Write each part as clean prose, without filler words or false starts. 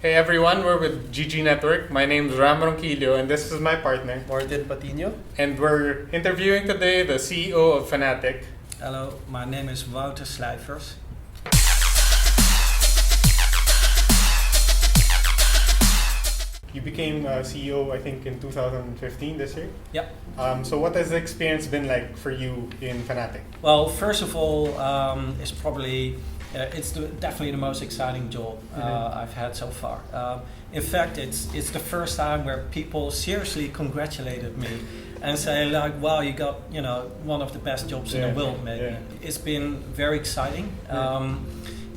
Hey everyone, we're with GG Network. My name is Ram Ronquillo and this is my partner. Martin Patino. And we're interviewing today the CEO of Fnatic. Hello, my name is Wouter Sleijffers. You became CEO, I think, in 2015 this year. Yep. So what has the experience been like for you in Fnatic? Well, first of all, it's probably definitely the most exciting job I've had so far. In fact, it's the first time where people seriously congratulated me and say like, "Wow, you got one of the best jobs in the world." Maybe it's been very exciting.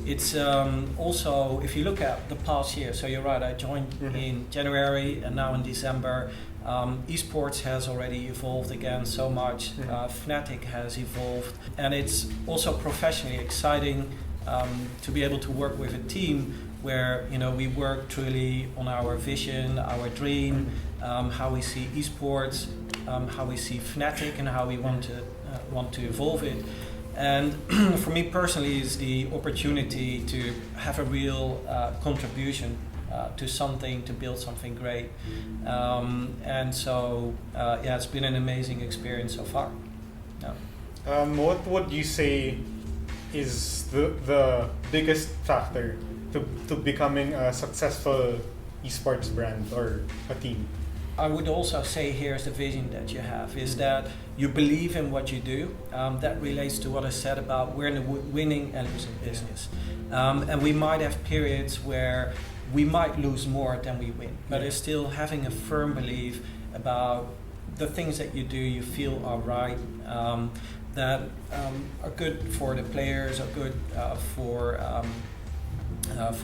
It's also, if you look at the past year, so you're right, I joined in January and now in December. Esports has already evolved again so much. Fnatic has evolved, and it's also professionally exciting to be able to work with a team where we work truly on our vision, our dream, how we see esports, how we see Fnatic, and how we want to evolve it. And for me personally, is the opportunity to have a real contribution to something, to build something great. And so, it's been an amazing experience so far. Yeah. What would you say is the biggest factor to becoming a successful esports brand or a team? I would also say here's the vision that you have, is that you believe in what you do. That relates to what I said about we're in a winning and losing business. And we might have periods where we might lose more than we win, but it's still having a firm belief about the things that you do, you feel are right, that are good for the players, are good for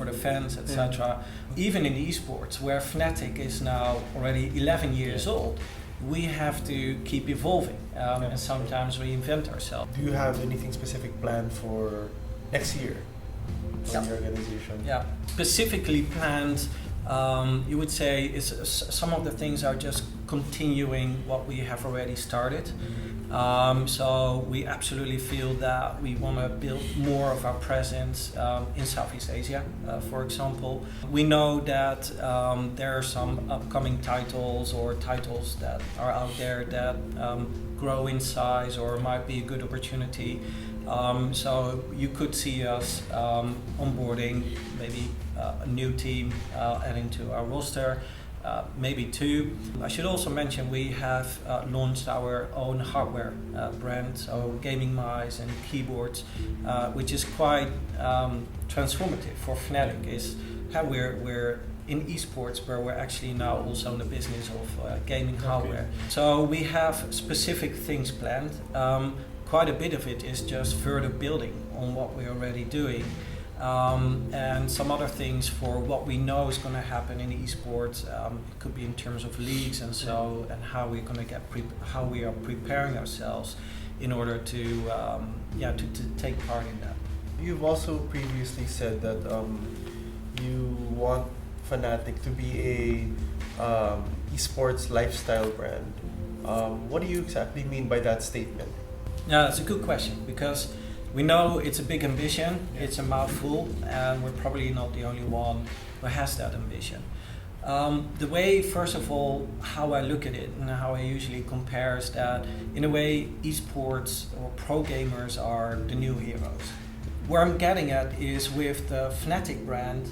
the fans, etc. Even in esports, where Fnatic is now already 11 years old, we have to keep evolving and sometimes reinvent ourselves. Do you have anything specific planned for next year for your organization? Yeah, specifically planned, you would say is some of the things are just continuing what we have already started. So we absolutely feel that we want to build more of our presence in Southeast Asia, for example. We know that there are some upcoming titles or titles that are out there that grow in size or might be a good opportunity. So you could see us onboarding maybe a new team, adding to our roster. Maybe two. I should also mention we have launched our own hardware brand, so gaming mice and keyboards, which is quite transformative for Fnatic. Is how we're in esports, where we're actually now also in the business of gaming hardware. So we have specific things planned. Quite a bit of it is just further building on what we're already doing. And some other things for what we know is going to happen in esports. It could be in terms of leagues and so, and how we're going to how we are preparing ourselves in order to take part in that. You've also previously said that you want Fnatic to be a esports lifestyle brand. What do you exactly mean by that statement? Yeah, that's a good question, because we know it's a big ambition, it's a mouthful, and we're probably not the only one who has that ambition. The way, first of all, how I look at it and how I usually compare is that, in a way, esports or pro gamers are the new heroes. Where I'm getting at is with the Fnatic brand,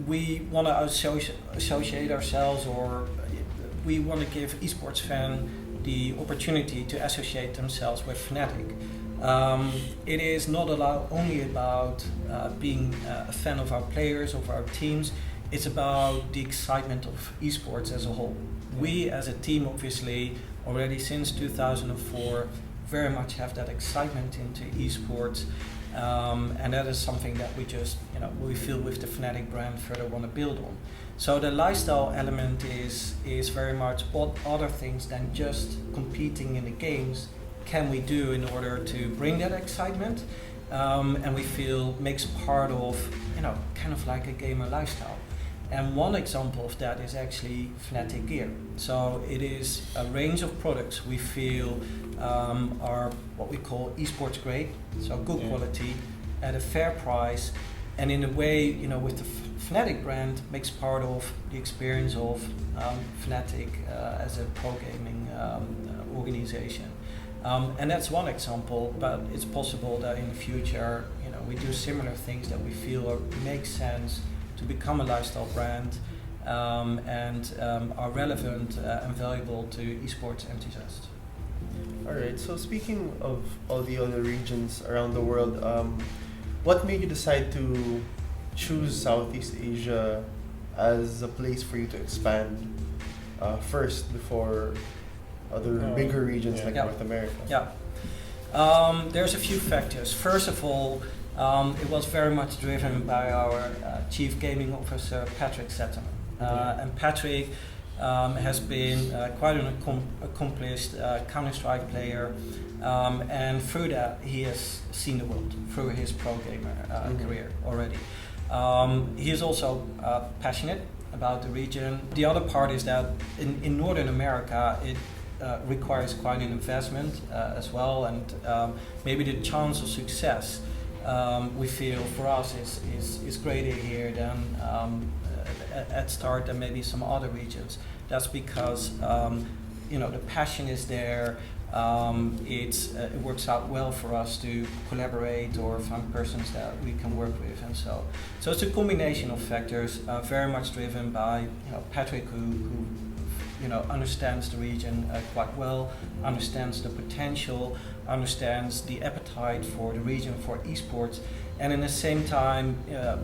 we want to associate ourselves, or we want to give esports fans the opportunity to associate themselves with Fnatic. It is not only about being a fan of our players, of our teams, it's about the excitement of esports as a whole. We as a team, obviously, already since 2004, very much have that excitement into esports, and that is something that we just, we feel with the Fnatic brand further want to build on. So the lifestyle element is very much what other things than just competing in the games can we do in order to bring that excitement, and we feel makes part of, kind of like a gamer lifestyle. And one example of that is actually Fnatic gear. So it is a range of products we feel are what we call esports grade, so good quality at a fair price, and in a way, with the Fnatic brand makes part of the experience of Fnatic as a pro gaming organization. And that's one example, but it's possible that in the future, we do similar things that we feel make sense to become a lifestyle brand and are relevant and valuable to esports enthusiasts. All right. So speaking of all the other regions around the world, what made you decide to choose Southeast Asia as a place for you to expand first before other bigger regions like North America? Yeah. There's a few factors. First of all, it was very much driven by our Chief Gaming Officer, Patrick Setterman. And Patrick has been quite an accomplished Counter-Strike player, and through that he has seen the world through his pro gamer career already. He is also passionate about the region. The other part is that in Northern America it requires quite an investment as well, and maybe the chance of success we feel for us is greater here than at start than maybe some other regions. That's because the passion is there. It works out well for us to collaborate or find persons that we can work with, and so it's a combination of factors, very much driven by Patrick, who understands the region quite well, understands the potential, understands the appetite for the region for esports, and in the same time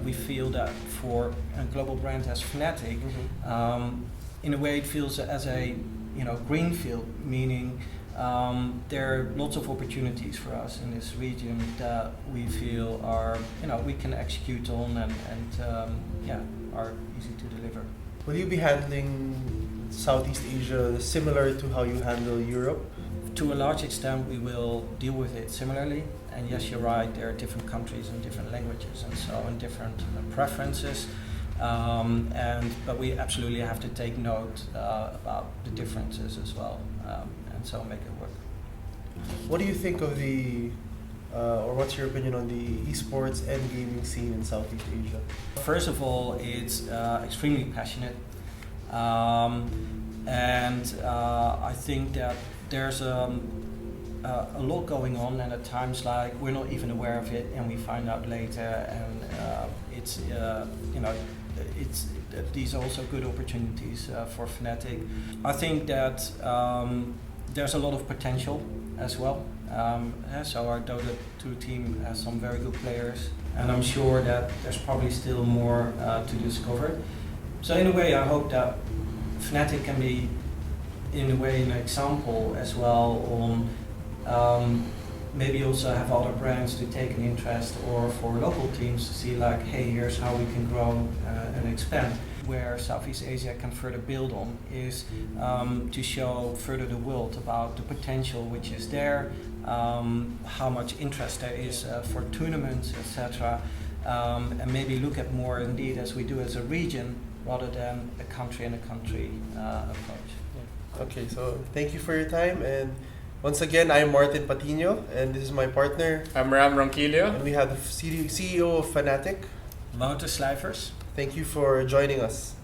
we feel that for a global brand as Fnatic, in a way it feels as a greenfield, meaning there are lots of opportunities for us in this region that we feel are we can execute on and are easy to deliver. Will you be handling Southeast Asia similar to how you handle Europe? To a large extent, we will deal with it similarly. And yes, you're right, there are different countries and different languages and different preferences. But we absolutely have to take note about the differences as well, and so make it work. What do you think of or what's your opinion on the esports and gaming scene in Southeast Asia? First of all, it's extremely passionate. I think that there's a lot going on, and at times we're not even aware of it, and we find out later. And these are also good opportunities for Fnatic. I think that there's a lot of potential as well. So our Dota 2 team has some very good players, and I'm sure that there's probably still more to discover. So in a way, I hope that Fnatic can be, in a way, an example as well on maybe also have other brands to take an interest, or for local teams to see hey, here's how we can grow and expand. Where Southeast Asia can further build on is to show further the world about the potential which is there, how much interest there is for tournaments, etc. And maybe look at more indeed as we do as a region rather than a country approach. Yeah. Okay, so thank you for your time, and once again, I'm Martin Patino, and this is my partner. I'm Ram Ronquillo. And we have the CEO of Fnatic, Wouter Sleijffers. Thank you for joining us.